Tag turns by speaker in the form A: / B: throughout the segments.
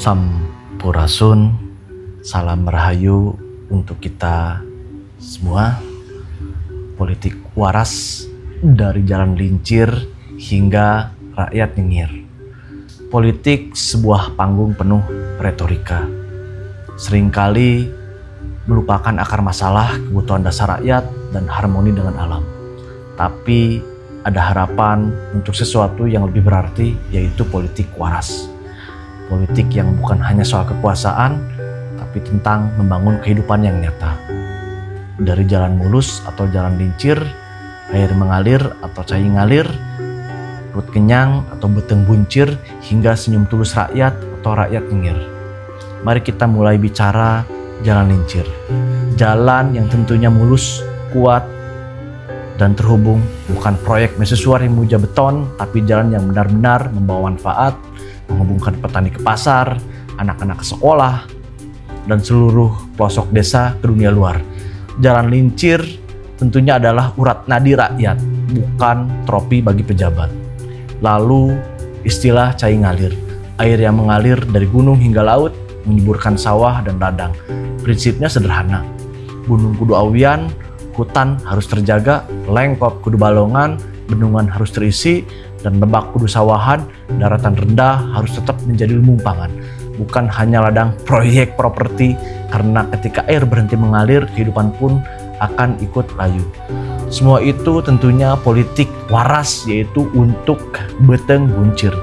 A: Sampurasun, salam rahayu untuk kita semua. Politik waras dari jalan lincir hingga rakyat nyengir. Politik sebuah panggung penuh retorika. Seringkali melupakan akar masalah, kebutuhan dasar rakyat, dan harmoni dengan alam. Tapi ada harapan untuk sesuatu yang lebih berarti, yaitu politik waras. Politik yang bukan hanya soal kekuasaan, tapi tentang membangun kehidupan yang nyata. Dari jalan mulus atau jalan lincir, air mengalir atau cai ngalir, perut kenyang atau beteng buncir, hingga senyum tulus rakyat atau rakyat nyengir. Mari kita mulai bicara jalan lincir. Jalan yang tentunya mulus, kuat, dan terhubung, bukan proyek mesusuar yang muja beton, tapi jalan yang benar-benar membawa manfaat, menghubungkan petani ke pasar, anak-anak ke sekolah, dan seluruh pelosok desa ke dunia luar. Jalan lincir tentunya adalah urat nadi rakyat, bukan tropi bagi pejabat. Lalu istilah cai ngalir, air yang mengalir dari gunung hingga laut, menyuburkan sawah dan ladang. Prinsipnya sederhana, gunung kudu awian, hutan harus terjaga, lengkop kudu balongan, bendungan harus terisi, dan lebak kudu sawahan, daratan rendah harus tetap menjadi lumbung pangan. Bukan hanya ladang proyek properti, karena ketika air berhenti mengalir, kehidupan pun akan ikut layu. Semua itu tentunya politik waras, yaitu untuk beteng buncir.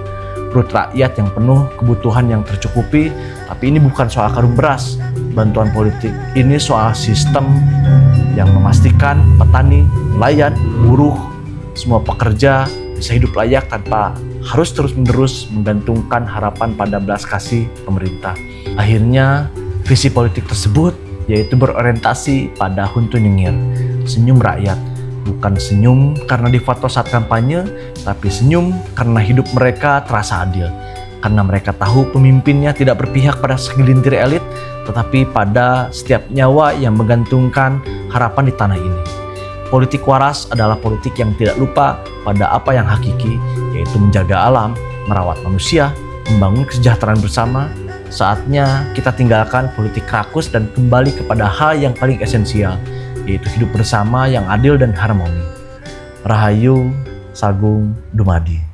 A: Perut rakyat yang penuh, kebutuhan yang tercukupi, tapi ini bukan soal karung beras. Bantuan politik ini soal sistem yang memastikan petani, nelayan, buruh, semua pekerja bisa hidup layak tanpa harus terus-menerus menggantungkan harapan pada belas kasih pemerintah. Akhirnya, visi politik tersebut yaitu berorientasi pada huntu nyengir, senyum rakyat. Bukan senyum karena difoto saat kampanye, tapi senyum karena hidup mereka terasa adil. Karena mereka tahu pemimpinnya tidak berpihak pada segelintir elit, tetapi pada setiap nyawa yang menggantungkan harapan di tanah ini. Politik waras adalah politik yang tidak lupa pada apa yang hakiki, yaitu menjaga alam, merawat manusia, membangun kesejahteraan bersama. Saatnya kita tinggalkan politik rakus dan kembali kepada hal yang paling esensial, yaitu hidup bersama yang adil dan harmoni. Rahayu, Sagung Dumadi.